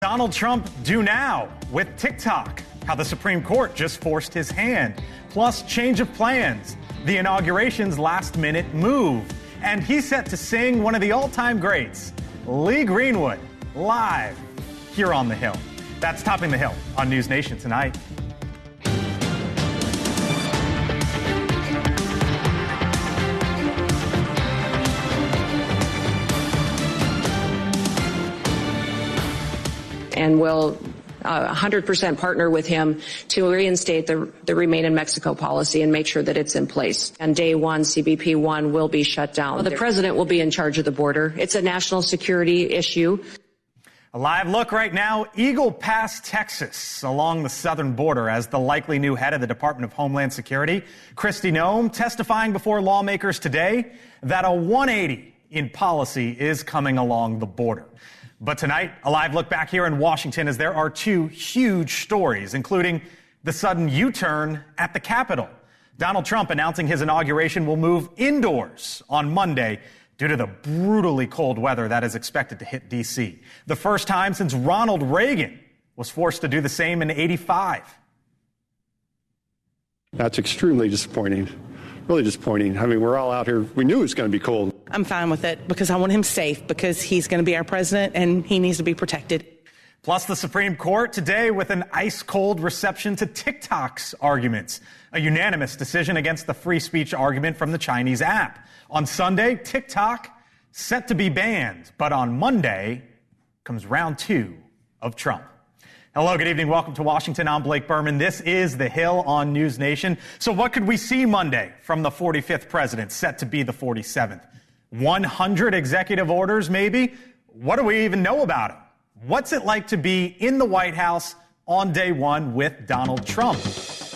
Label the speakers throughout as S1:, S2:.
S1: Donald Trump do now with TikTok, how the Supreme Court just forced his hand, plus change of plans, the inauguration's last-minute move, and he's set to sing one of the all-time greats, Lee Greenwood, live here on The Hill. That's Topping the Hill on NewsNation tonight.
S2: And will 100% partner with him to reinstate the Remain in Mexico policy and make sure that it's in place. On day one, CBP-1 will be shut down. The president will be in charge of the border. It's a national security issue.
S1: A live look right now, Eagle Pass, Texas, along the southern border as the likely new head of the Department of Homeland Security, Kristi Noem, testifying before lawmakers today that a 180 in policy is coming along the border. But tonight, a live look back here in Washington as there are two huge stories, including the sudden U-turn at the Capitol. Donald Trump announcing his inauguration will move indoors on Monday due to the brutally cold weather that is expected to hit D.C. The first time since Ronald Reagan was forced to do the same in '85.
S3: That's extremely disappointing. Really disappointing. I mean, we're all out here. We knew it was going to be cold.
S4: I'm fine with it because I want him safe, because he's going to be our president and he needs to be protected.
S1: Plus, the Supreme Court today with an ice-cold reception to TikTok's arguments. A unanimous decision against the free speech argument from the Chinese app. On Sunday, TikTok set to be banned. But on Monday comes round two of Trump. Hello, good evening. Welcome to Washington. I'm Blake Berman. This is The Hill on NewsNation. So what could we see Monday from the 45th president, set to be the 47th? 100 executive orders, maybe? What do we even know about him? What's it like to be in the White House on day one with Donald Trump?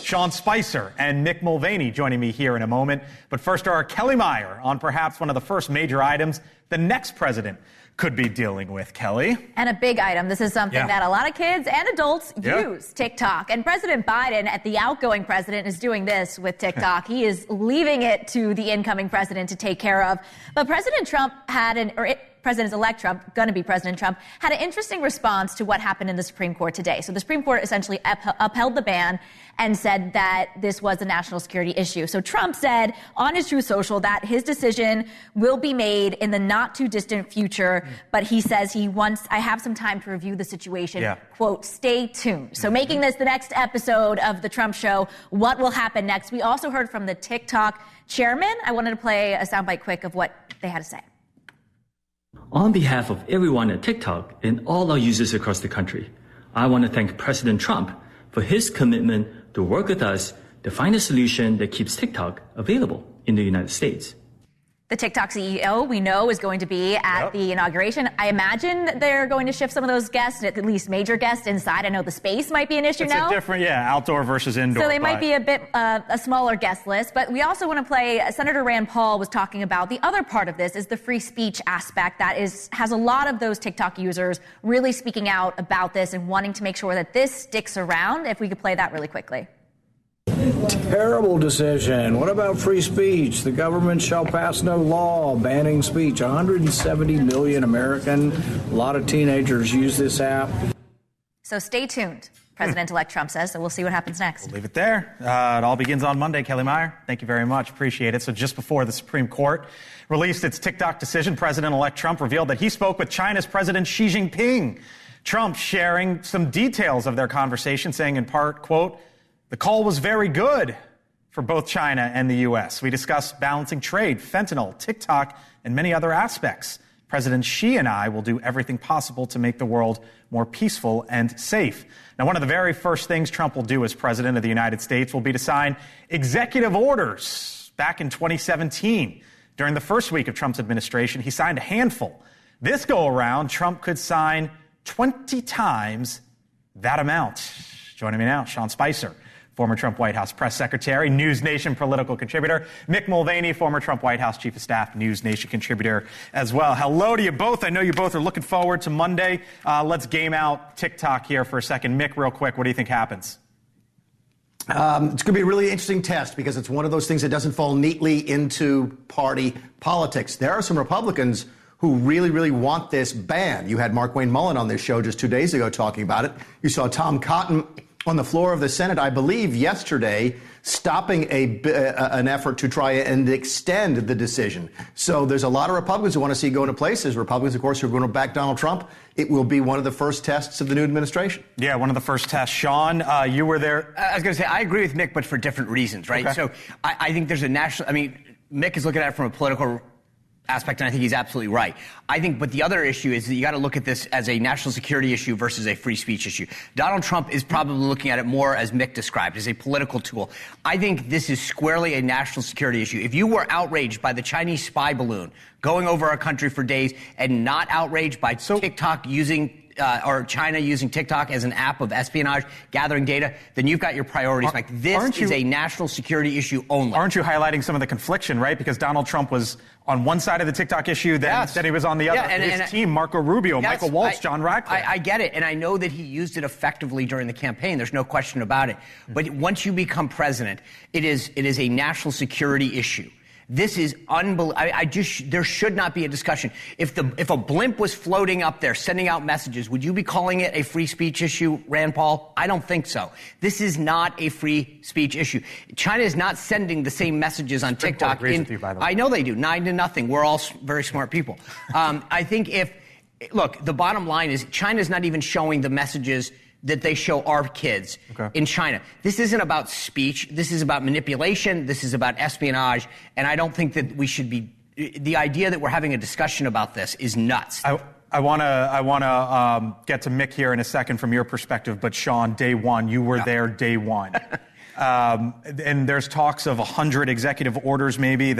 S1: Sean Spicer and Mick Mulvaney joining me here in a moment. But first, our Kelly Meyer on perhaps one of the first major items the next president could be dealing with, Kelly.
S5: And a big item. This is something that a lot of kids and adults use, TikTok. And President Biden, the outgoing president, is doing this with TikTok. He is leaving it to the incoming president to take care of. But President Trump President-elect Trump, going to be President Trump, had an interesting response to what happened in the Supreme Court today. So the Supreme Court essentially upheld the ban and said that this was a national security issue. So Trump said on his Truth Social that his decision will be made in the not too distant future, but he says I have some time to review the situation, quote, stay tuned. So making this the next episode of the Trump show, what will happen next? We also heard from the TikTok chairman. I wanted to play a soundbite quick of what they had to say.
S6: On behalf of everyone at TikTok and all our users across the country, I want to thank President Trump for his commitment to work with us to find a solution that keeps TikTok available in the United States.
S5: The TikTok CEO, we know, is going to be at the inauguration. I imagine they're going to shift some of those guests, at least major guests, inside. I know the space might be an issue now.
S1: It's a different, outdoor versus indoor.
S5: So they might be a bit a smaller guest list. But we also want to play, Senator Rand Paul was talking about the other part of this is the free speech aspect that has a lot of those TikTok users really speaking out about this and wanting to make sure that this sticks around. If we could play that really quickly.
S7: Terrible decision. What about free speech? The government shall pass no law banning speech. 170 million American, a lot of teenagers use this app.
S5: So stay tuned, President-elect Trump says, so we'll see what happens next.
S1: We'll leave it there. It all begins on Monday. Kelly Meyer, thank you very much. Appreciate it. So just before the Supreme Court released its TikTok decision, President-elect Trump revealed that he spoke with China's President Xi Jinping. Trump sharing some details of their conversation, saying in part, quote, "The call was very good for both China and the U.S. We discussed balancing trade, fentanyl, TikTok, and many other aspects. President Xi and I will do everything possible to make the world more peaceful and safe." Now, one of the very first things Trump will do as president of the United States will be to sign executive orders. Back in 2017, during the first week of Trump's administration, he signed a handful. This go around, Trump could sign 20 times that amount. Joining me now, Sean Spicer, former Trump White House press secretary, NewsNation political contributor. Mick Mulvaney, former Trump White House chief of staff, NewsNation contributor as well. Hello to you both. I know you both are looking forward to Monday. Let's game out TikTok here for a second. Mick, real quick, what do you think happens?
S8: It's going to be a really interesting test because it's one of those things that doesn't fall neatly into party politics. There are some Republicans who who really, really want this banned. You had Mark Wayne Mullen on this show just 2 days ago talking about it. You saw Tom Cotton on the floor of the Senate, I believe, yesterday, stopping an effort to try and extend the decision. So there's a lot of Republicans who want to see it go into place. There's Republicans, of course, who are going to back Donald Trump. It will be one of the first tests of the new administration.
S1: Yeah, one of the first tests. Sean, you were there.
S9: I was going to say, I agree with Mick, but for different reasons, right? Okay. So I think there's a national, Mick is looking at it from a political aspect, and I think he's absolutely right. I think, but the other issue is that you got to look at this as a national security issue versus a free speech issue. Donald Trump is probably looking at it more, as Mick described, as a political tool. I think this is squarely a national security issue. If you were outraged by the Chinese spy balloon going over our country for days and not outraged by TikTok using or China using TikTok as an app of espionage, gathering data, then you've got your priorities. Like, this is a national security issue only.
S1: Aren't you highlighting some of the confliction, right? Because Donald Trump was on one side of the TikTok issue, then he was on the other. His team, Marco Rubio, Michael Waltz, John Ratcliffe.
S9: I get it, and I know that he used it effectively during the campaign. There's no question about it. But once you become president, it is a national security issue. This is unbelievable. There should not be a discussion. If a blimp was floating up there sending out messages, would you be calling it a free speech issue, Rand Paul? I don't think so. This is not a free speech issue. China is not sending the same messages on TikTok. I know they do. 9-0. We're all very smart people. I think look, the bottom line is China's not even showing the messages that they show our kids in China. This isn't about speech. This is about manipulation. This is about espionage. And I don't think that we should be. The idea that we're having a discussion about this is nuts.
S1: I want to get to Mick here in a second from your perspective. But Sean, day one, you were there day one. And there's talks of 100 executive orders, maybe.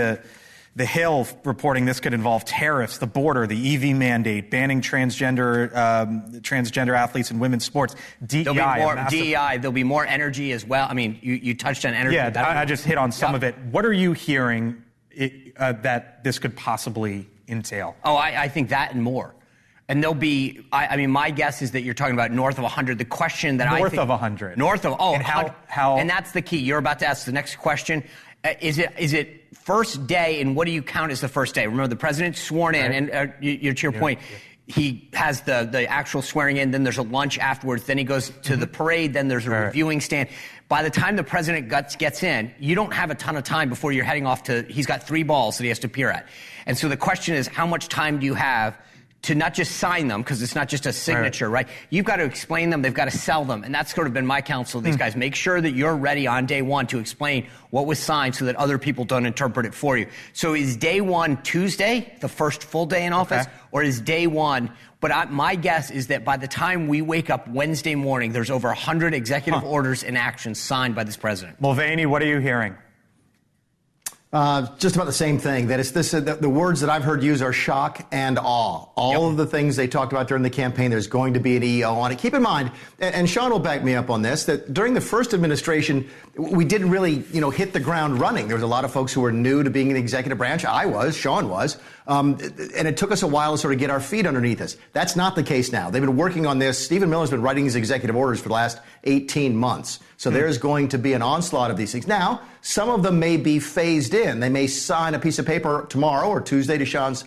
S1: The Hill reporting this could involve tariffs, the border, the EV mandate, banning transgender athletes in women's sports, DEI.
S9: There'll be more energy as well. I mean, you touched on energy.
S1: Yeah, I just hit on some of it. What are you hearing that this could possibly entail?
S9: Oh, I think that and more. And there'll be, my guess is that you're talking about north of 100. The question that
S1: north of 100.
S9: North of, and how? And that's the key. You're about to ask the next question. Is it first day, and what do you count as the first day? Remember, the president's sworn in, and to your point, he has the actual swearing in, then there's a lunch afterwards, then he goes to the parade, then there's a reviewing stand. By the time the president gets in, you don't have a ton of time before you're heading off he's got 3 balls that he has to appear at. And so the question is, how much time do you have to not just sign them, because it's not just a signature, right? You've got to explain them. They've got to sell them. And that's sort of been my counsel to these guys. Make sure that you're ready on day one to explain what was signed so that other people don't interpret it for you. So is day one Tuesday, the first full day in office, or is day one? But my guess is that by the time we wake up Wednesday morning, there's over 100 executive orders and actions signed by this president.
S1: Mulvaney, what are you hearing?
S8: Just about the same thing. That it's the words that I've heard used are shock and awe. All of the things they talked about during the campaign, there's going to be an EO on it. Keep in mind, and Sean will back me up on this, that during the first administration, we didn't really, hit the ground running. There was a lot of folks who were new to being in the executive branch. I was, Sean was. And it took us a while to sort of get our feet underneath us. That's not the case now. They've been working on this. Stephen Miller's been writing these executive orders for the last 18 months. So there's going to be an onslaught of these things. Now, some of them may be phased in. They may sign a piece of paper tomorrow or Tuesday to Sean's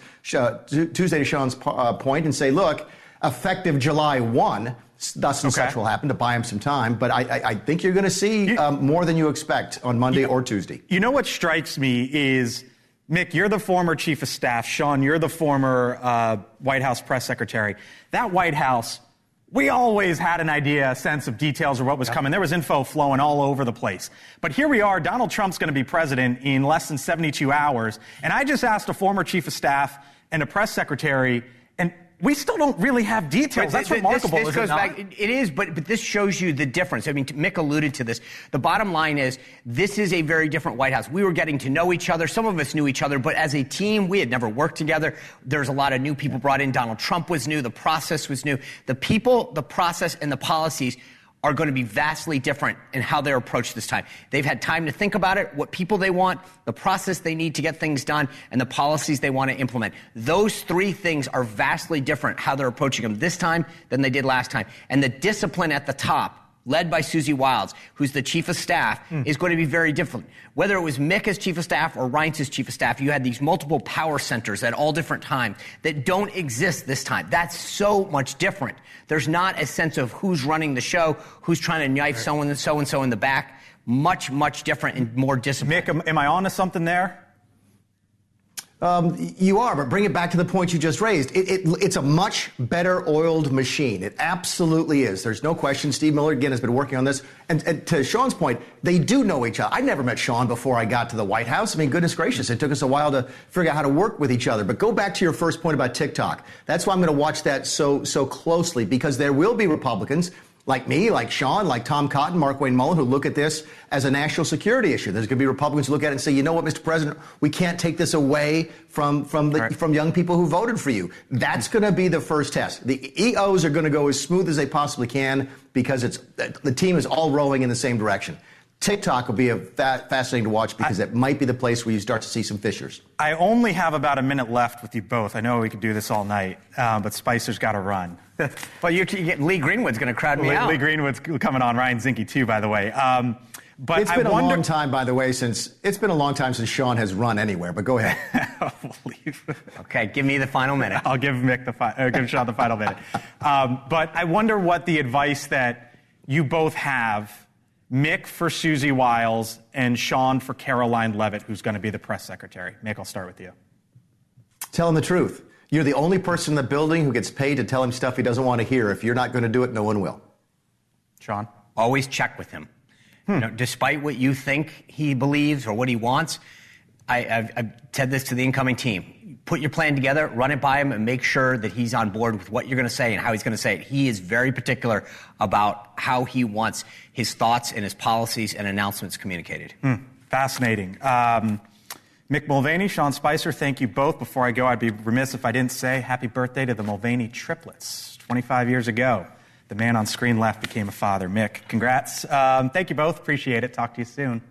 S8: point and say, look, effective July 1, thus and such will happen, to buy him some time. But I think you're going to see more than you expect on Monday or Tuesday.
S1: You know what strikes me is, Mick, you're the former chief of staff. Sean, you're the former White House press secretary. That White House, we always had an idea, a sense of details of what was coming. There was info flowing all over the place. But here we are. Donald Trump's going to be president in less than 72 hours. And I just asked a former chief of staff and a press secretary, and we still don't really have details. That's remarkable.
S9: This goes back. It is, but this shows you the difference. I mean, Mick alluded to this. The bottom line is, this is a very different White House. We were getting to know each other. Some of us knew each other, but as a team, we had never worked together. There's a lot of new people brought in. Donald Trump was new. The process was new. The people, the process, and the policies are going to be vastly different in how they're approached this time. They've had time to think about it, what people they want, the process they need to get things done, and the policies they want to implement. Those 3 things are vastly different how they're approaching them this time than they did last time. And the discipline at the top led by Susie Wiles, who's the chief of staff, is going to be very different. Whether it was Mick as chief of staff or Reince as chief of staff, you had these multiple power centers at all different times that don't exist this time. That's so much different. There's not a sense of who's running the show, who's trying to knife so-and-so in the back. Much, much different and more disciplined.
S1: Mick, am I on to something there?
S8: You are, but bring it back to the point you just raised. It's a much better oiled machine. It absolutely is. There's no question. Steve Miller, again, has been working on this. And to Sean's point, they do know each other. I never met Sean before I got to the White House. I mean, goodness gracious, it took us a while to figure out how to work with each other. But go back to your first point about TikTok. That's why I'm going to watch that so closely, because there will be Republicans like me, like Sean, like Tom Cotton, Mark Wayne Mullen, who look at this as a national security issue. There's going to be Republicans who look at it and say, you know what, Mr. President, we can't take this away from young people who voted for you. That's going to be the first test. The EOs are going to go as smooth as they possibly can because the team is all rowing in the same direction. TikTok will be fascinating to watch because it might be the place where you start to see some fissures.
S1: I only have about a minute left with you both. I know we could do this all night, but Spicer's got to run.
S9: Well, you get Lee Greenwood's going to crowd me out.
S1: Lee Greenwood's coming on. Ryan Zinke too, by the way. But
S8: it's been a long time, by the way, since Sean has run anywhere. But go ahead.
S9: Okay, give me the final minute.
S1: I'll give give Sean the final minute. But I wonder what the advice that you both have. Mick for Susie Wiles and Sean for Caroline Leavitt, who's going to be the press secretary. Mick, I'll start with you.
S8: Tell him the truth. You're the only person in the building who gets paid to tell him stuff he doesn't want to hear. If you're not going to do it, no one will.
S1: Sean?
S9: Always check with him. You know, despite what you think he believes or what he wants, I've said this to the incoming team. Put your plan together, run it by him, and make sure that he's on board with what you're going to say and how he's going to say it. He is very particular about how he wants his thoughts and his policies and announcements communicated.
S1: Fascinating. Mick Mulvaney, Sean Spicer, thank you both. Before I go, I'd be remiss if I didn't say happy birthday to the Mulvaney triplets. 25 years ago, the man on screen left became a father. Mick, congrats. Thank you both. Appreciate it. Talk to you soon.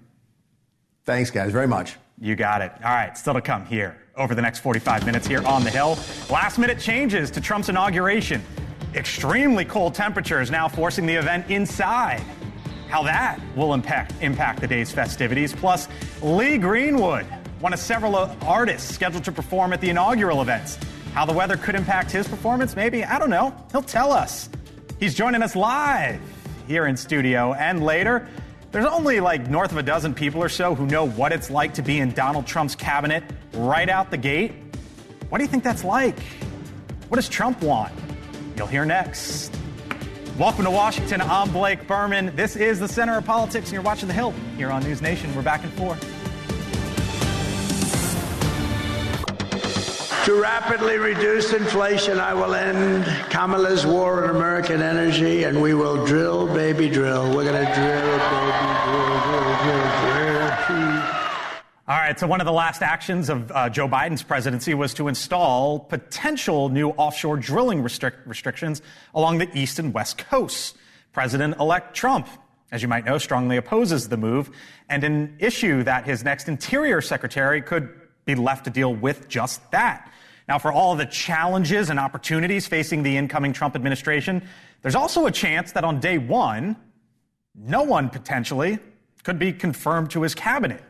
S8: Thanks, guys, very much.
S1: You got it. All right, still to come here over the next 45 minutes here on the Hill. Last-minute changes to Trump's inauguration. Extremely cold temperatures now forcing the event inside. How that will impact the day's festivities. Plus, Lee Greenwood, one of several artists scheduled to perform at the inaugural events. How the weather could impact his performance, maybe, I don't know. He'll tell us. He's joining us live here in studio. And later, there's only like north of a dozen people or so who know what it's like to be in Donald Trump's cabinet right out the gate. What do you think that's like? What does Trump want? You'll hear next. Welcome to Washington. I'm Blake Berman. This is the Center of Politics, and you're watching The Hill here on NewsNation. We're back in 4.
S10: To rapidly reduce inflation, I will end Kamala's war on American energy, and we will drill, baby, drill. We're going to drill, baby, drill.
S1: All right, so one of the last actions of Joe Biden's presidency was to install potential new offshore drilling restrictions along the east and west coasts. President-elect Trump, as you might know, strongly opposes the move, and an issue that his next Interior Secretary could be left to deal with just that. Now, for all of the challenges and opportunities facing the incoming Trump administration, there's also a chance that on day one, no one potentially could be confirmed to his cabinet.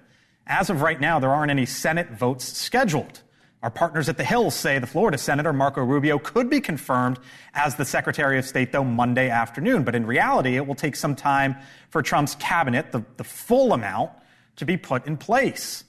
S1: As of right now, there aren't any Senate votes scheduled. Our partners at the Hill say the Florida Senator Marco Rubio could be confirmed as the Secretary of State, though, Monday afternoon. But in reality, it will take some time for Trump's cabinet, the full amount, to be put in place.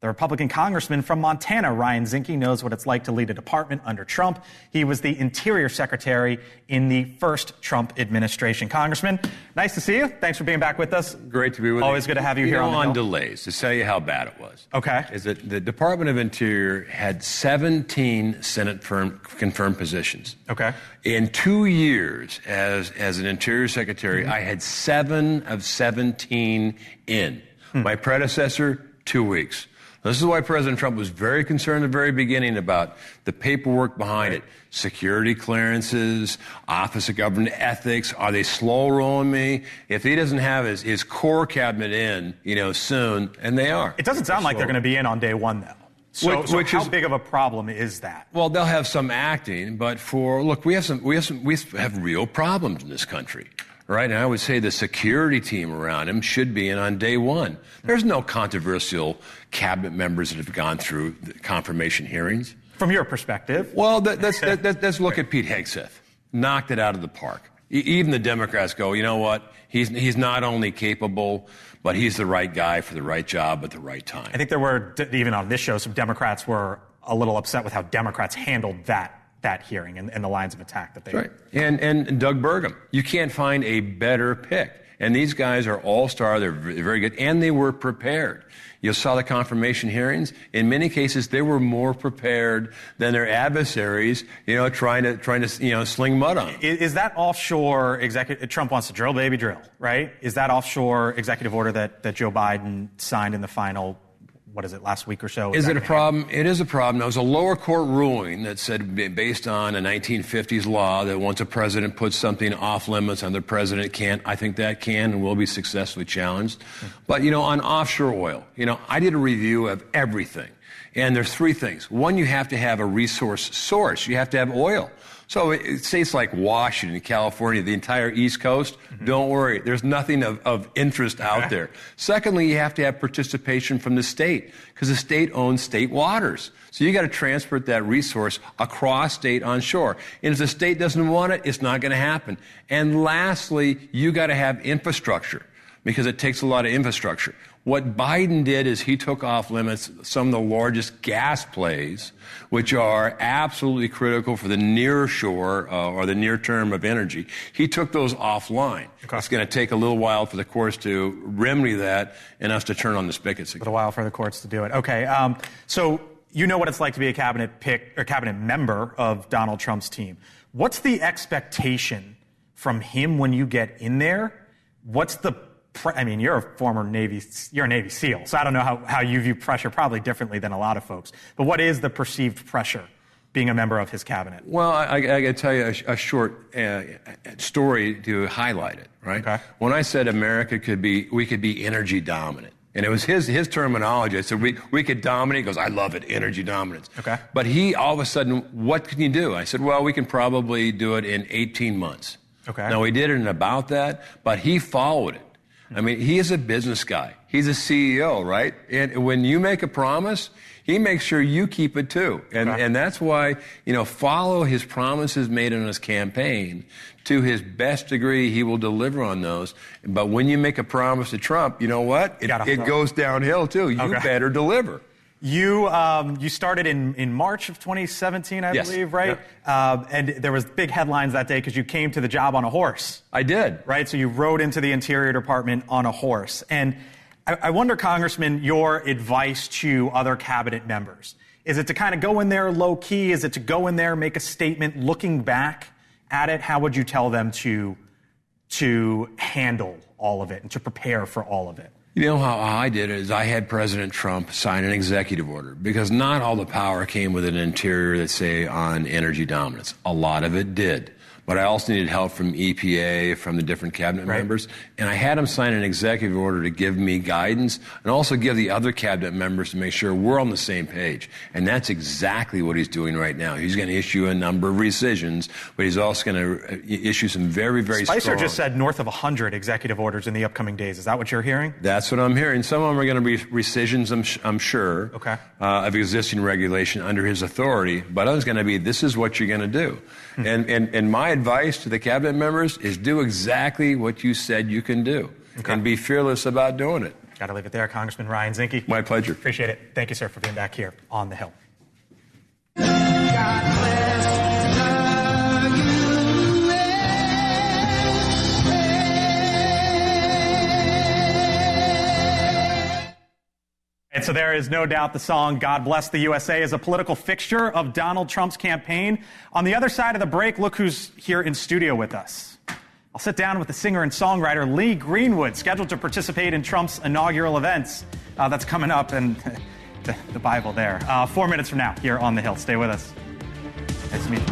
S1: The Republican congressman from Montana, Ryan Zinke, knows what it's like to lead a department under Trump. He was the Interior Secretary in the first Trump administration. Congressman, nice to see you. Thanks for being back with us.
S11: Great to be with you.
S1: Always good to have you here on the Hill.
S11: Delays, to tell you how bad it was.
S1: Okay.
S11: Is that the Department of Interior had 17 Senate confirmed positions.
S1: Okay.
S11: In 2 years as an Interior Secretary, I had 7 of 17 in. My predecessor, 2 weeks. This is why President Trump was very concerned at the very beginning about the paperwork behind it. Security clearances, Office of Government Ethics. Are they slow rolling me? If he doesn't have his core cabinet in, soon, and they are.
S1: It doesn't sound like they're going to be in on day one, though. So how big of a problem is that?
S11: Well, they'll have some acting, but we have real problems in this country. right? And I would say the security team around him should be in on day one. There's no controversial cabinet members that have gone through the confirmation hearings.
S1: From your perspective?
S11: Well, let's look at Pete Hegseth. Knocked it out of the park. Even the Democrats go, you know what? He's not only capable, but he's the right guy for the right job at the right time.
S1: I think there were, even on this show, some Democrats were a little upset with how Democrats handled that hearing and the lines of attack that they...
S11: Right. And Doug Burgum. You can't find a better pick. And these guys are all-star. They're very good. And they were prepared. You saw the confirmation hearings. In many cases, they were more prepared than their adversaries, trying to, sling mud on them.
S1: Is that offshore executive... Trump wants to drill, baby, drill, right? Is that offshore executive order that Joe Biden signed in the final... What is it, last week or so?
S11: Is it a problem? It is a problem. There was a lower court ruling that said, based on a 1950s law, that once a president puts something off limits, another president can't. I think that can and will be successfully challenged. But, on offshore oil, I did a review of everything. And there's three things. One, you have to have a resource source. You have to have oil. So states like Washington, California, the entire East Coast, don't worry. There's nothing of interest out there. Secondly, you have to have participation from the state because the state owns state waters. So you got to transport that resource across state onshore. And if the state doesn't want it, it's not going to happen. And lastly, you got to have infrastructure because it takes a lot of infrastructure. What Biden did is he took off limits some of the largest gas plays, which are absolutely critical for the near shore or the near term of energy. He took those offline. Okay. It's going to take a little while for the courts to remedy that and us to turn on the spigots again.
S1: A little while for the courts to do it. Okay. So you know what it's like to be a cabinet member of Donald Trump's team. What's the expectation from him when you get in there? What's the you're a Navy SEAL, so I don't know how you view pressure, probably differently than a lot of folks. But what is the perceived pressure being a member of his cabinet?
S11: Well, I got to tell you a short story to highlight it, right? Okay. When I said we could be energy dominant, and it was his terminology. I said we could dominate. He goes, I love it, energy dominance. Okay. But he all of a sudden, what can you do? I said, well, we can probably do it in 18 months. Okay. Now, we did it in about that, but he followed it. He is a business guy. He's a CEO, right? And when you make a promise, he makes sure you keep it too. And that's why, follow his promises made in his campaign. To his best degree, he will deliver on those. But when you make a promise to Trump, you know what? It goes downhill too. You better deliver.
S1: You started in March of 2017, I believe, right? Yep. And there was big headlines that day because you came to the job on a horse.
S11: I did.
S1: Right? So you rode into the Interior Department on a horse. And I wonder, Congressman, your advice to other cabinet members. Is it to kind of go in there low key? Is it to go in there, make a statement, looking back at it? How would you tell them to handle all of it and to prepare for all of it?
S11: You know how I did it is I had President Trump sign an executive order because not all the power came with an interior that say on energy dominance. A lot of it did. But I also needed help from EPA, from the different cabinet members. And I had him sign an executive order to give me guidance and also give the other cabinet members to make sure we're on the same page. And that's exactly what he's doing right now. He's going to issue a number of rescissions, but he's also going to issue some very, very strong...
S1: Spicer just said north of 100 executive orders in the upcoming days. Is that what you're hearing?
S11: That's what I'm hearing. Some of them are going to be rescissions, I'm sure, of existing regulation under his authority. But others going to be, this is what you're going to do. And my advice to the cabinet members is do exactly what you said you can do and be fearless about doing it.
S1: Got to leave it there. Congressman Ryan Zinke.
S11: My pleasure.
S1: Appreciate it. Thank you, sir, for being back here on the Hill. And so there is no doubt the song God Bless the USA is a political fixture of Donald Trump's campaign. On the other side of the break, look who's here in studio with us. I'll sit down with the singer and songwriter Lee Greenwood, scheduled to participate in Trump's inaugural events. That's coming up, and the Bible there. 4 minutes from now here on the Hill. Stay with us. Nice to meet you.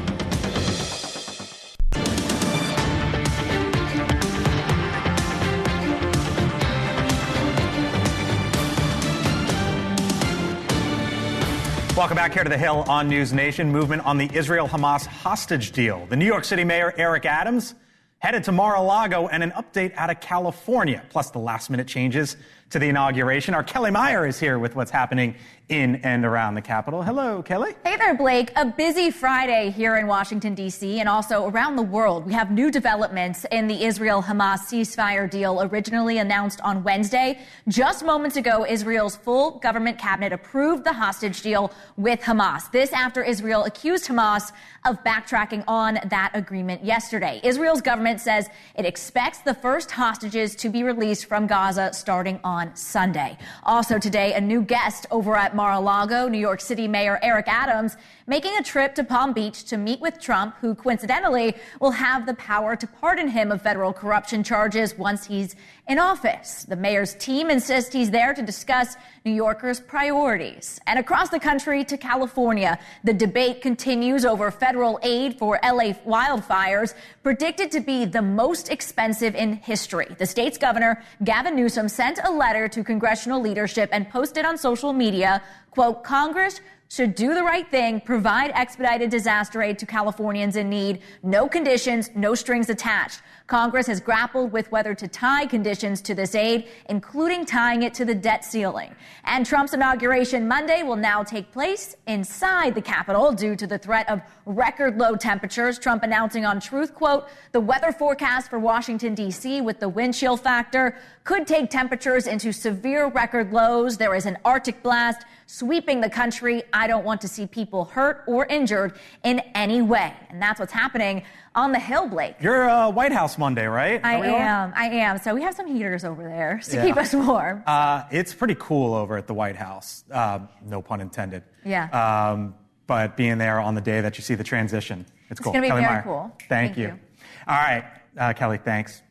S1: Welcome back here to the Hill on NewsNation. Movement on the Israel-Hamas hostage deal. The New York City Mayor Eric Adams headed to Mar-a-Lago, and an update out of California, plus the last-minute changes to the inauguration. Our Kelly Meyer is here with what's happening in and around the Capitol. Hello, Kelly.
S5: Hey there, Blake. A busy Friday here in Washington, D.C., and also around the world. We have new developments in the Israel-Hamas ceasefire deal originally announced on Wednesday. Just moments ago, Israel's full government cabinet approved the hostage deal with Hamas. This after Israel accused Hamas of backtracking on that agreement yesterday. Israel's government says it expects the first hostages to be released from Gaza starting on Sunday. Also today, a new guest over at Mar-a-Lago, New York City Mayor Eric Adams, making a trip to Palm Beach to meet with Trump, who coincidentally will have the power to pardon him of federal corruption charges once he's in office. The mayor's team insists he's there to discuss New Yorkers' priorities. And across the country to California, the debate continues over federal aid for LA wildfires, predicted to be the most expensive in history. The state's governor, Gavin Newsom, sent a letter to congressional leadership and posted on social media, quote, "Congress should do the right thing, provide expedited disaster aid to Californians in need. No conditions, no strings attached. Congress has grappled with whether to tie conditions to this aid, including tying it to the debt ceiling." And Trump's inauguration Monday will now take place inside the Capitol due to the threat of record low temperatures. Trump announcing on Truth, quote, "The weather forecast for Washington, D.C. with the wind chill factor could take temperatures into severe record lows. There is an Arctic blast sweeping the country. I don't want to see people hurt or injured in any way." And that's what's happening on the Hill, Blake.
S1: You're White House Monday, right?
S5: I am. So we have some heaters over there to keep us warm.
S1: It's pretty cool over at the White House. No pun intended.
S5: Yeah.
S1: But being there on the day that you see the transition, it's cool.
S5: It's going to be
S1: Kelly
S5: very
S1: Meyer.
S5: cool.
S1: Thank you. All right, Kelly, thanks.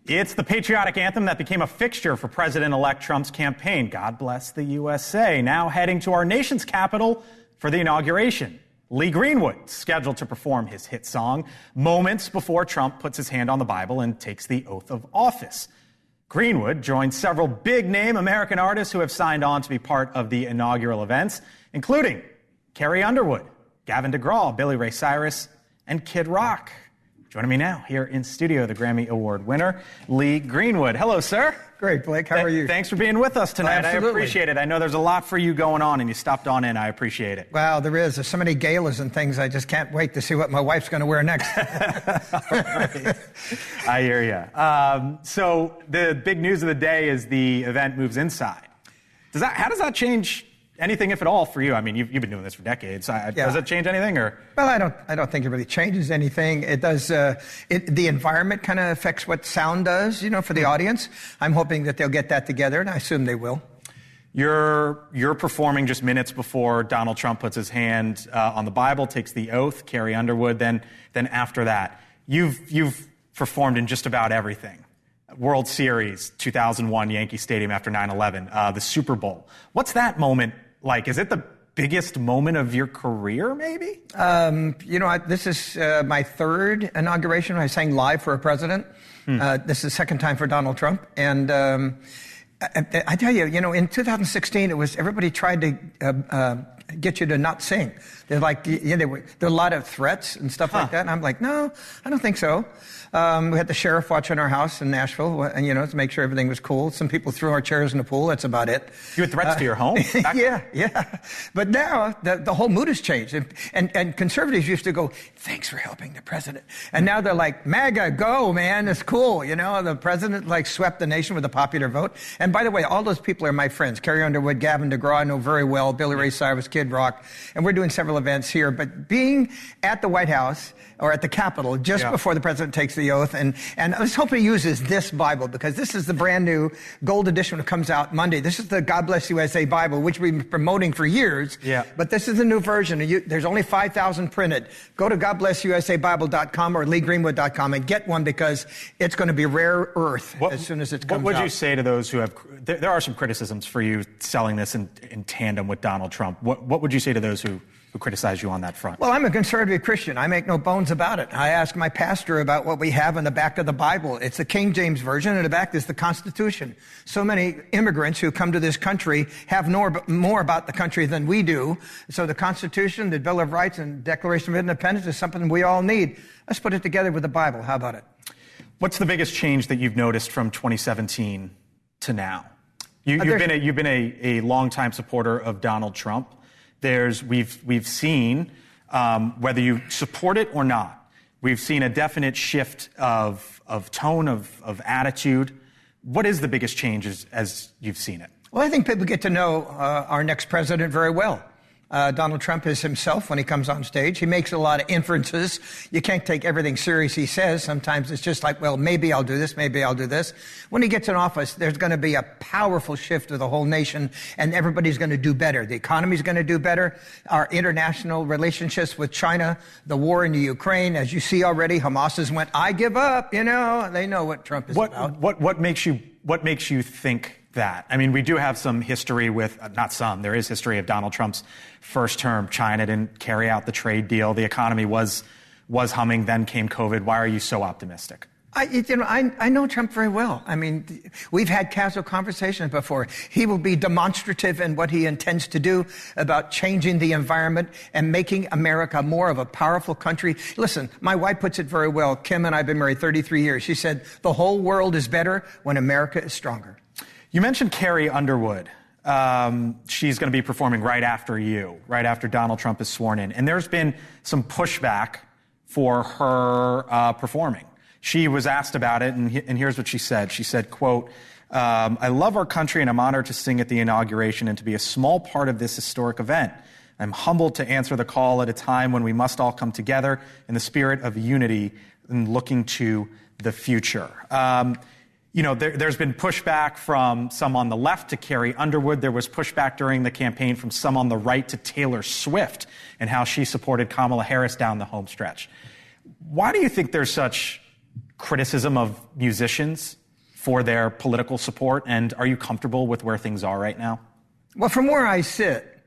S1: It's the patriotic anthem that became a fixture for President-elect Trump's campaign. God bless the USA. Now heading to our nation's capital for the inauguration. Lee Greenwood, scheduled to perform his hit song moments before Trump puts his hand on the Bible and takes the oath of office. Greenwood joined several big-name American artists who have signed on to be part of the inaugural events, including Carrie Underwood, Gavin DeGraw, Billy Ray Cyrus, and Kid Rock. Joining me now here in studio, the Grammy Award winner, Lee Greenwood. Hello, sir.
S12: Great, Blake. How are you?
S1: Thanks for being with us tonight.
S12: Absolutely.
S1: I appreciate it. I know there's a lot for you going on, and you stopped on in. I appreciate it.
S12: Wow, there is. There's so many galas and things. I just can't wait to see what my wife's going to wear next.
S1: Right. I hear you. So the big news of the day is the event moves inside. How does that change anything, if at all, for you? I mean, you've been doing this for decades. Does it change anything, or?
S12: Well, I don't think it really changes anything. It does. The environment kind of affects what sound does, for the audience. I'm hoping that they'll get that together, and I assume they will.
S1: You're performing just minutes before Donald Trump puts his hand on the Bible, takes the oath. Carrie Underwood. Then after that, you've performed in just about everything. World Series, 2001, Yankee Stadium after 9/11, the Super Bowl. What's that moment like? Is it the biggest moment of your career, maybe?
S12: This is my third inauguration. I sang live for a president. This is the second time for Donald Trump. And I tell you, in 2016, it was everybody tried to get you to not sing. They're like, there were a lot of threats and stuff like that. And I'm like, no, I don't think so. We had the sheriff watching our house in Nashville, and to make sure everything was cool. Some people threw our chairs in the pool. That's about it.
S1: You had threats to your home?
S12: Yeah. But now the whole mood has changed, and conservatives used to go, "Thanks for helping the president," and now they're like, "MAGA, go, man, it's cool." The president swept the nation with a popular vote. And by the way, all those people are my friends. Carrie Underwood, Gavin DeGraw, I know very well. Billy Ray Cyrus, Kid Rock, and we're doing several events here. But being at the White House or at the Capitol just before the president takes the oath, and let's hope he uses this Bible, because this is the brand new gold edition that comes out Monday. This is the God Bless USA Bible, which we've been promoting for years.
S1: Yeah.
S12: But this is the new version. There's only 5,000 printed. Go to GodBlessUSABible.com or LeeGreenwood.com and get one, because it's going to be rare earth as soon as it comes out.
S1: What would you say to those who have? There are some criticisms for you selling this in tandem with Donald Trump. What would you say to those who who criticize you on that front.
S12: Well, I'm a conservative Christian. I make no bones about it. I ask my pastor about what we have in the back of the Bible. It's the King James Version, and in the back is the Constitution. So many immigrants who come to this country have more about the country than we do. So the Constitution, the Bill of Rights, and Declaration of Independence is something we all need. Let's put it together with the Bible. How about it?
S1: What's the biggest change that you've noticed from 2017 to now? You've been a longtime supporter of Donald Trump. We've seen, whether you support it or not, we've seen a definite shift of tone, of attitude. What is the biggest change as you've seen it?
S12: Well, I think people get to know our next president very well. Donald Trump is himself when he comes on stage. He makes a lot of inferences. You can't take everything serious he says. Sometimes it's just like, well, maybe I'll do this, maybe I'll do this. When he gets in office, there's going to be a powerful shift of the whole nation, and everybody's going to do better. The economy's going to do better. Our international relationships with China, the war in the Ukraine, as you see already, Hamas has went, I give up, They know what Trump is about.
S1: What makes you think that? I mean, we do have some history with, there is history of Donald Trump's first term. China didn't carry out the trade deal. The economy was humming, then came COVID. Why are you so optimistic?
S12: I know Trump very well. I mean, we've had casual conversations before. He will be demonstrative in what he intends to do about changing the environment and making America more of a powerful country. Listen, my wife puts it very well. Kim and I have been married 33 years. She said, the whole world is better when America is stronger.
S1: You mentioned Carrie Underwood. She's going to be performing right after Donald Trump is sworn in. And there's been some pushback for her performing. She was asked about it, and here's what she said. She said, quote, I love our country, and I'm honored to sing at the inauguration and to be a small part of this historic event. I'm humbled to answer the call at a time when we must all come together in the spirit of unity and looking to the future. There's been pushback from some on the left to Carrie Underwood. There was pushback during the campaign from some on the right to Taylor Swift and how she supported Kamala Harris down the home stretch. Why do you think there's such criticism of musicians for their political support? And are you comfortable with where things are right now?
S12: Well, from where I sit,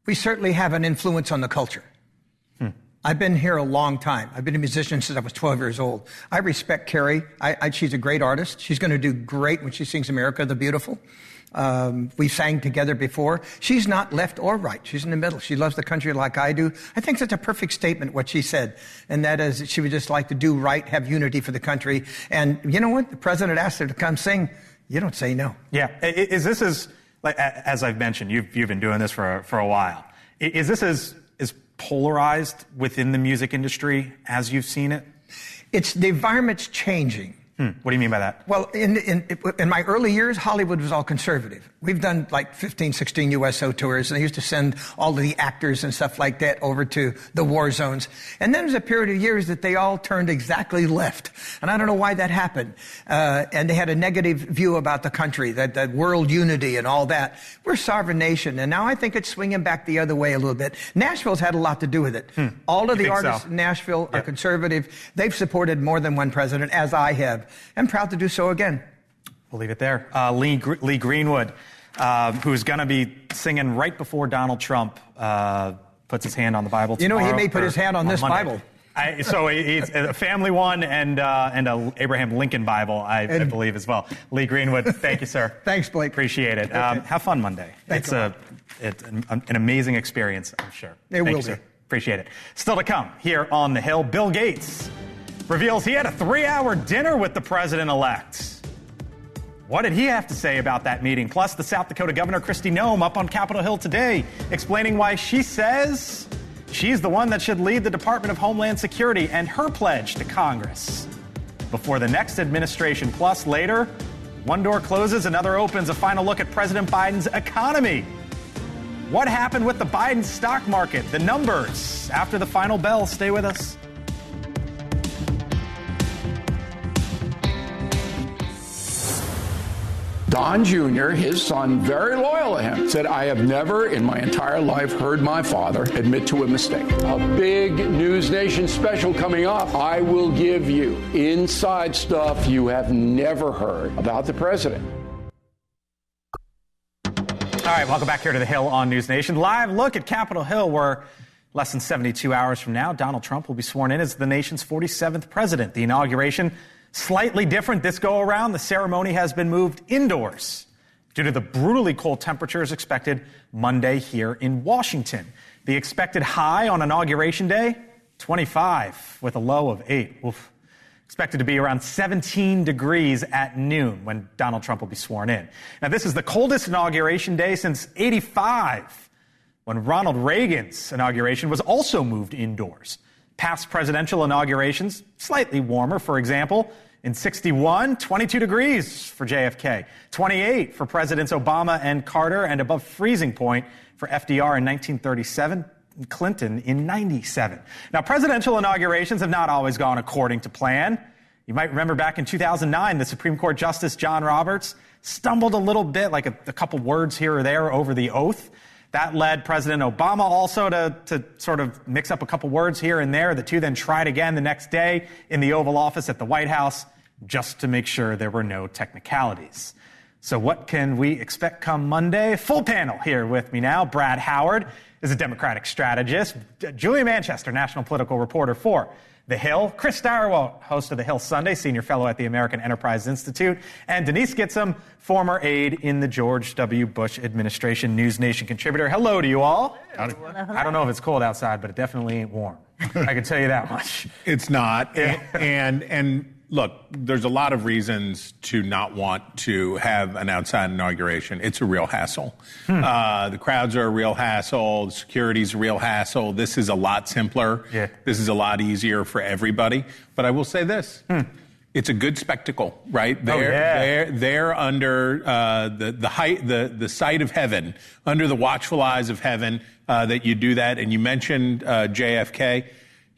S12: we certainly have an influence on the culture. I've been here a long time. I've been a musician since I was 12 years old. I respect Carrie. She's a great artist. She's going to do great when she sings America the Beautiful. We sang together before. She's not left or right. She's in the middle. She loves the country like I do. I think that's a perfect statement, what she said. And that is that she would just like to do right, have unity for the country. And you know what? The president asked her to come sing. You don't say no.
S1: Yeah. As I've mentioned, you've been doing this for a while. Is this as polarized within the music industry as you've seen it?
S12: The environment's changing.
S1: What do you mean by that?
S12: Well, in my early years, Hollywood was all conservative. We've done like 15, 16 USO tours, and they used to send all of the actors and stuff like that over to the war zones. And then there's a period of years that they all turned exactly left. And I don't know why that happened. And they had a negative view about the country, that world unity and all that. We're a sovereign nation, and now I think it's swinging back the other way a little bit. Nashville's had a lot to do with it. All of the artists in Nashville are conservative. They've supported more than one president, as I have. I'm proud to do so again.
S1: We'll leave it there. Lee Greenwood, who's going to be singing right before Donald Trump puts his hand on the Bible tomorrow.
S12: He may put his hand on this
S1: Monday.
S12: Bible.
S1: So it's a family one and a Abraham Lincoln Bible, I believe, as well. Lee Greenwood, thank you, sir.
S12: Thanks, Blake.
S1: Appreciate it.
S12: Okay.
S1: Have fun Monday.
S12: Thanks
S1: It's an amazing experience, I'm sure.
S12: It will be.
S1: Appreciate it. Still to come here on The Hill, Bill Gates reveals he had a 3-hour dinner with the president-elect. What did he have to say about that meeting? Plus, the South Dakota Governor Kristi Noem up on Capitol Hill today, explaining why she says she's the one that should lead the Department of Homeland Security and her pledge to Congress before the next administration. Plus, later, one door closes, another opens. A final look at President Biden's economy. What happened with the Biden stock market? The numbers after the final bell. Stay with us.
S13: Don Jr., his son, very loyal to him, said, I have never in my entire life heard my father admit to a mistake. A big NewsNation special coming up. I will give you inside stuff you have never heard about the president.
S1: All right, welcome back here to The Hill on NewsNation. Live look at Capitol Hill, where Less than 72 hours from now, Donald Trump will be sworn in as the nation's 47th president. The inauguration, slightly different this go around. The ceremony has been moved indoors due to the brutally cold temperatures expected Monday here in Washington. The expected high on Inauguration Day, 25 with a low of 8. Oof. Expected to be around 17 degrees at noon when Donald Trump will be sworn in. Now, this is the coldest Inauguration Day since '85, when Ronald Reagan's inauguration was also moved indoors. Past presidential inaugurations, slightly warmer. For example, in '61, 22 degrees for JFK, 28 for Presidents Obama and Carter, and above freezing point for FDR in 1937, Clinton in '97. Now, presidential inaugurations have not always gone according to plan. You might remember back in 2009, the Supreme Court Justice John Roberts stumbled a little bit, like a couple words here or there over the oath. That led President Obama also to sort of mix up a couple words here and there. The two then tried again the next day in the Oval Office at the White House just to make sure there were no technicalities. So what can we expect come Monday? Full panel here with me now. Brad Howard is a Democratic strategist. Julia Manchester, national political reporter for The Hill. Chris Stirewalt, host of The Hill Sunday, senior fellow at the American Enterprise Institute. And Denise Gitsham, former aide in the George W. Bush administration, NewsNation contributor. Hello to you all.
S14: Howdy.
S1: I don't know if it's cold outside, but it definitely ain't warm. I can tell you that much.
S14: It's not. And look, there's a lot of reasons to not want to have an outside inauguration. It's a real hassle. The crowds are a real hassle. The security's a real hassle. This is a lot simpler.
S1: Yeah.
S14: This is a lot easier for everybody. But I will say this. It's a good spectacle, right? They're under the sight of heaven, under the watchful eyes of heaven, that you do that. And you mentioned JFK.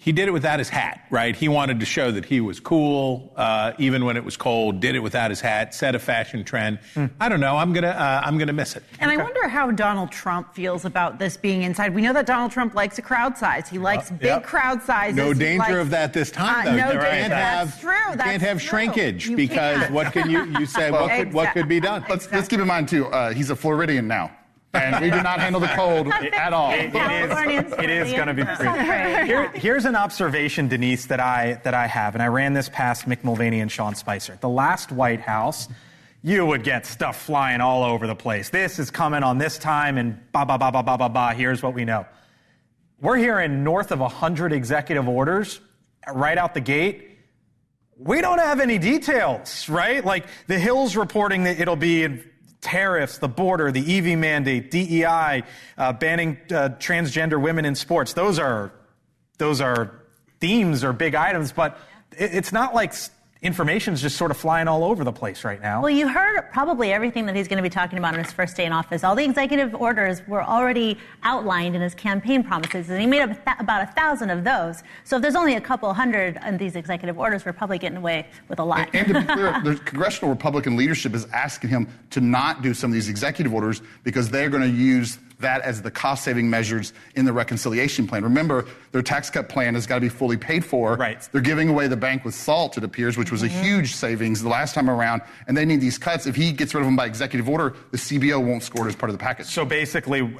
S14: He did it without his hat, right? He wanted to show that he was cool, even when it was cold. Did it without his hat. Set a fashion trend. I don't know. I'm gonna miss it.
S15: And I wonder how Donald Trump feels about this being inside. We know that Donald Trump likes a crowd size. He likes big crowd sizes.
S14: No danger of that this time, though.
S15: No
S14: You
S15: danger.
S14: That's
S15: true.
S14: You can't have shrinkage because what can you say? What could be done?
S16: Let's keep in mind too. He's a Floridian now. And we do not handle the cold at all.
S1: It is going to be pretty. Here's an observation, Denise, that I have, and I ran this past Mick Mulvaney and Sean Spicer. The last White House, you would get stuff flying all over the place. This is coming on this time, and ba. Here's what we know. We're hearing north of 100 executive orders right out the gate. We don't have any details, right? Like the Hill's reporting that it'll be in tariffs, the border, the EV mandate, DEI, banning transgender women in sports. Those are themes or big items, but it's not like information's just sort of flying all over the place right now.
S17: Well, you heard probably everything that he's going to be talking about on his first day in office. All the executive orders were already outlined in his campaign promises, and he made up about 1,000 of those. So if there's only a couple hundred in these executive orders, we're probably getting away with a lot.
S16: And to be clear, the congressional Republican leadership is asking him to not do some of these executive orders because they're going to use that as the cost-saving measures in the reconciliation plan. Remember, their tax cut plan has got to be fully paid for.
S1: Right.
S16: They're giving away the bank with salt, it appears, which was a huge savings the last time around, and they need these cuts. If he gets rid of them by executive order, the CBO won't score it as part of the package.
S1: So basically,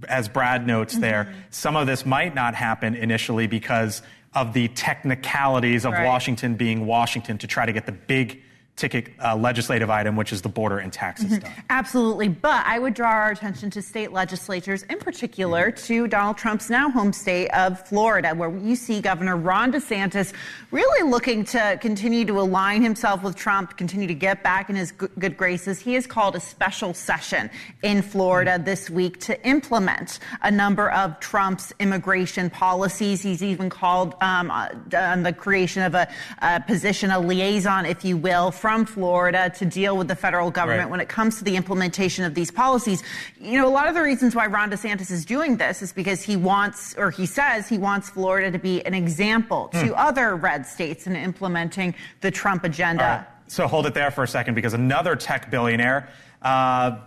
S1: as Brad notes there, some of this might not happen initially because of the technicalities of Washington being Washington to try to get the big ticket legislative item, which is the border and taxes done.
S15: Absolutely. But I would draw our attention to state legislatures, in particular to Donald Trump's now home state of Florida, where you see Governor Ron DeSantis really looking to continue to align himself with Trump, continue to get back in his good graces. He has called a special session in Florida this week to implement a number of Trump's immigration policies. He's even called on the creation of a position, a liaison, if you will, from Florida to deal with the federal government when it comes to the implementation of these policies. You know, a lot of the reasons why Ron DeSantis is doing this is because he wants, or he says he wants Florida to be an example to other red states in implementing the Trump agenda.
S1: All right. So hold it there for a second, because another tech billionaire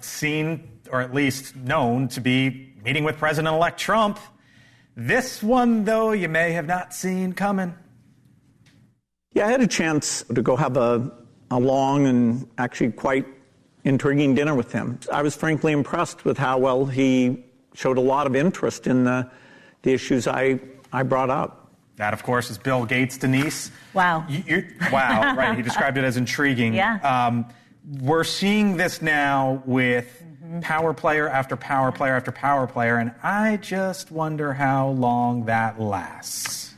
S1: seen, or at least known to be meeting with President-elect Trump. This one, though, you may have not seen coming.
S18: Yeah, I had a chance to go have a long and actually quite intriguing dinner with him. I was frankly impressed with how well he showed a lot of interest in the the issues I brought up.
S1: That, of course, is Bill Gates, Denise.
S5: Wow.
S1: Wow, right. He described it as intriguing.
S5: Yeah.
S1: We're seeing this now with power player after power player after power player, and I just wonder how long that lasts.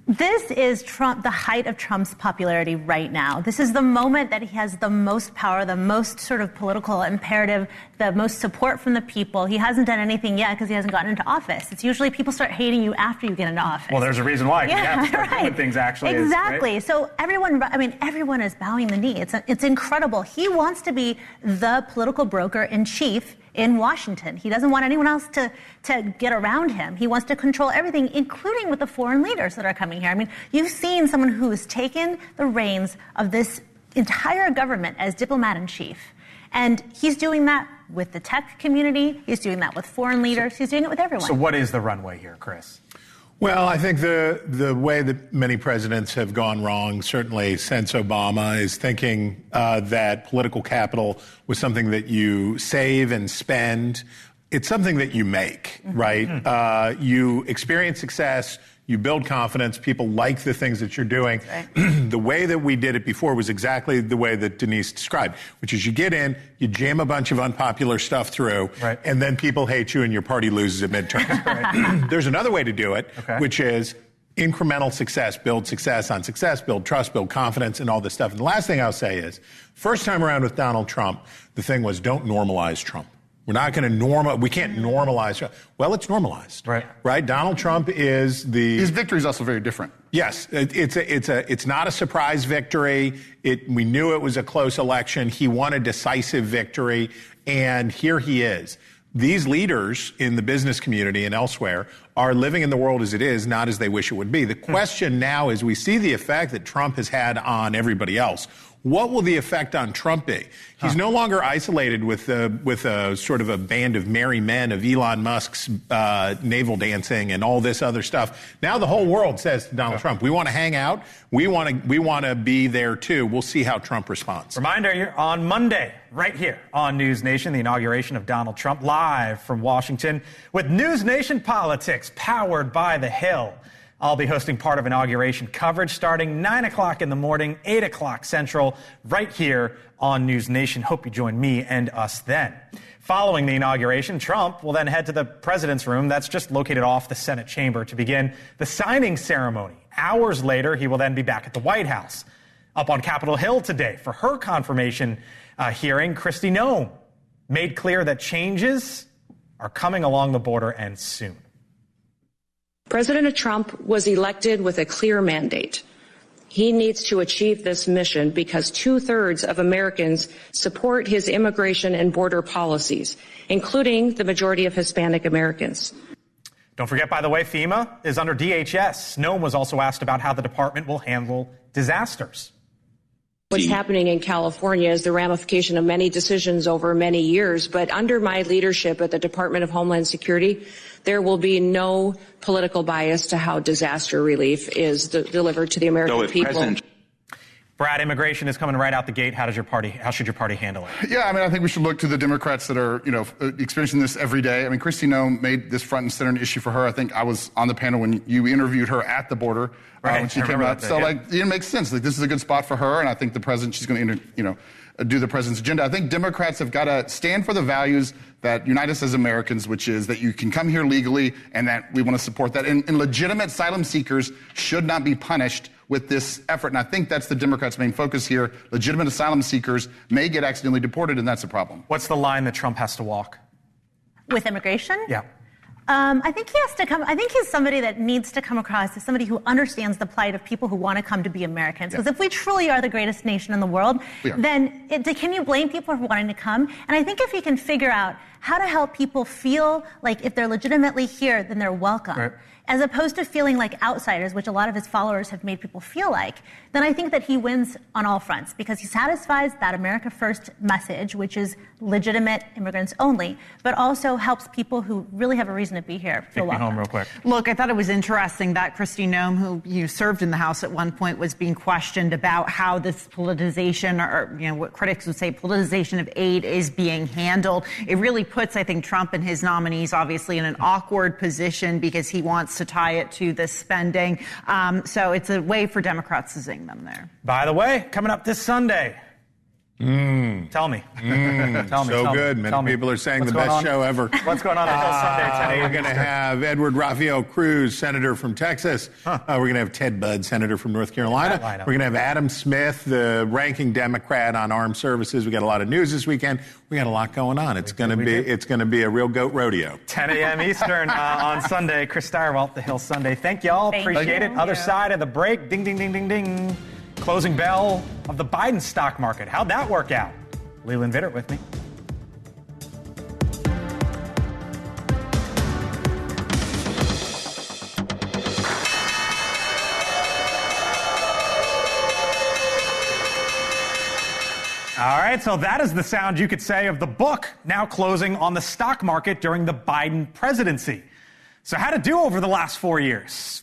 S17: This is Trump, the height of Trump's popularity right now. This is the moment that he has the most power, the most sort of political imperative, the most support from the people. He hasn't done anything yet because he hasn't gotten into office. It's usually people start hating you after you get into office.
S1: Well, there's a reason why.
S17: Yeah,
S1: you have to start doing things actually.
S17: Exactly.
S1: Right?
S17: So everyone is bowing the knee. It's incredible. He wants to be the political broker in chief in Washington. He doesn't want anyone else to get around him. He wants to control everything, including with the foreign leaders that are coming here. I mean, you've seen someone who has taken the reins of this entire government as diplomat in chief. And he's doing that with the tech community. He's doing that with foreign leaders. He's doing it with everyone.
S1: So what is the runway here, Chris?
S14: Well, I think the way that many presidents have gone wrong, certainly since Obama, is thinking that political capital was something that you save and spend. It's something that you make, right? You experience success. You build confidence. People like the things that you're doing. Right. The way that we did it before was exactly the way that Denise described, which is you get in, you jam a bunch of unpopular stuff through, and then people hate you and your party loses at midterms. There's another way to do it, which is incremental success, build success on success, build trust, build confidence, and all this stuff. And the last thing I'll say is, first time around with Donald Trump, the thing was don't normalize Trump. We're not going to we can't normalize. Well, it's normalized. Right? Donald Trump is his
S16: victory is also very different.
S14: Yes. It's not a surprise victory. We knew it was a close election. He won a decisive victory. And here he is. These leaders in the business community and elsewhere are living in the world as it is, not as they wish it would be. The question now is we see the effect that Trump has had on everybody else. What will the effect on Trump be? He's no longer isolated with a sort of a band of merry men of Elon Musk's navel dancing and all this other stuff. Now the whole world says to Donald Trump, we want to hang out. We want to be there too. We'll see how Trump responds.
S1: Reminder, you're on Monday, right here on NewsNation, the inauguration of Donald Trump, live from Washington with NewsNation Politics, powered by The Hill. I'll be hosting part of inauguration coverage starting 9 o'clock in the morning, 8 o'clock Central, right here on NewsNation. Hope you join me and us then. Following the inauguration, Trump will then head to the president's room that's just located off the Senate chamber to begin the signing ceremony. Hours later, he will then be back at the White House. Up on Capitol Hill today for her confirmation hearing, Kristi Noem made clear that changes are coming along the border and soon.
S2: President Trump was elected with a clear mandate. He needs to achieve this mission because 2/3 of Americans support his immigration and border policies, including the majority of Hispanic Americans.
S1: Don't forget, by the way, FEMA is under DHS. Noem was also asked about how the department will handle disasters.
S2: What's happening in California is the ramification of many decisions over many years, but under my leadership at the Department of Homeland Security, there will be no political bias to how disaster relief is delivered to the American people.
S1: Brad, immigration is coming right out the gate. How should your party handle it?
S16: Yeah, I mean, I think we should look to the Democrats that are, experiencing this every day. I mean, Kristi Noem made this front and center an issue for her. I think I was on the panel when you interviewed her at the border when she came out. So, it makes sense. Like, this is a good spot for her, and I think the president, she's going to, do the president's agenda. I think Democrats have got to stand for the values that unite us as Americans, which is that you can come here legally and that we want to support that. And legitimate asylum seekers should not be punished with this effort. And I think that's the Democrats' main focus here. Legitimate asylum seekers may get accidentally deported, and that's a problem.
S1: What's the line that Trump has to walk?
S17: With immigration?
S1: Yeah.
S17: I think he has to come. I think he's somebody that needs to come across as somebody who understands the plight of people who want to come to be Americans. Because if we truly are the greatest nation in the world, then can you blame people for wanting to come? And I think if you can figure out how to help people feel like if they're legitimately here, then they're welcome. as opposed to feeling like outsiders, which a lot of his followers have made people feel like, then I think that he wins on all fronts because he satisfies that America First message, which is legitimate immigrants only, but also helps people who really have a reason to be here feel welcome.
S1: Take me home real quick.
S15: Look, I thought it was interesting that Kristi Noem, who served in the House at one point, was being questioned about how this politicization, or what critics would say politicization of aid, is being handled. It really puts, I think, Trump and his nominees obviously in an awkward position because he wants to tie it to the spending. So it's a way for Democrats to zing them there.
S1: By the way, coming up this Sunday. Tell me. Tell me.
S14: So good. Many people are saying the best show ever.
S1: What's going on at Sunday at 10 a.m.
S14: We're going to have Edward Rafael Cruz, senator from Texas. We're going to have Ted Budd, senator from North Carolina. We're going to have Adam Smith, the ranking Democrat on armed services. We got a lot of news this weekend. We got a lot going on. It's going to be a real goat rodeo.
S1: 10 a.m. Eastern on Sunday. Chris Steyerwalt, The Hill Sunday. Thank you all. Appreciate it. Other side of the break. Ding, ding, ding, ding, ding. Closing bell of the Biden stock market. How'd that work out? Leland Vittert with me. All right, so that is the sound, you could say, of the book now closing on the stock market during the Biden presidency. So how'd it do over the last 4 years?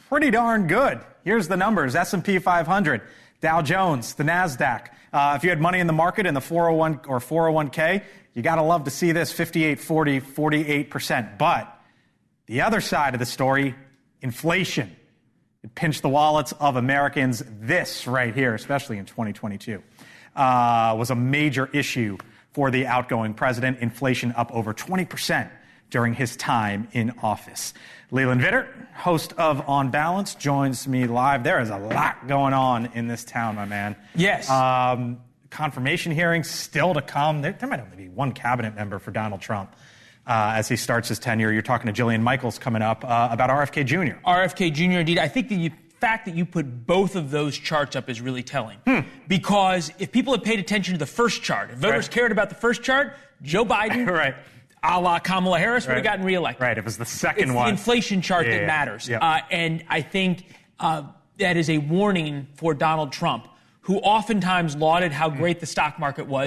S1: Pretty darn good. Here's the numbers. S&P 500, Dow Jones, the NASDAQ. If you had money in the market in the 401 or 401k, you got to love to see this, 58, 40, 48%. But the other side of the story, inflation. It pinched the wallets of Americans. This right here, especially in 2022, was a major issue for the outgoing president. Inflation up over 20% during his time in office. Leland Vittert, host of On Balance, joins me live. There is a lot going on in this town, my man.
S19: Yes.
S1: Confirmation hearings still to come. There might only be one cabinet member for Donald Trump as he starts his tenure. You're talking to Jillian Michaels coming up about RFK Jr.
S19: RFK Jr., indeed. I think the fact that you put both of those charts up is really telling. Because if people had paid attention to the first chart, if voters cared about the first chart, Joe Biden, a la Kamala Harris, would have gotten reelected.
S1: Right, it was the second one.
S19: It's the inflation chart that matters. And I think that is a warning for Donald Trump, who oftentimes lauded how great the stock market was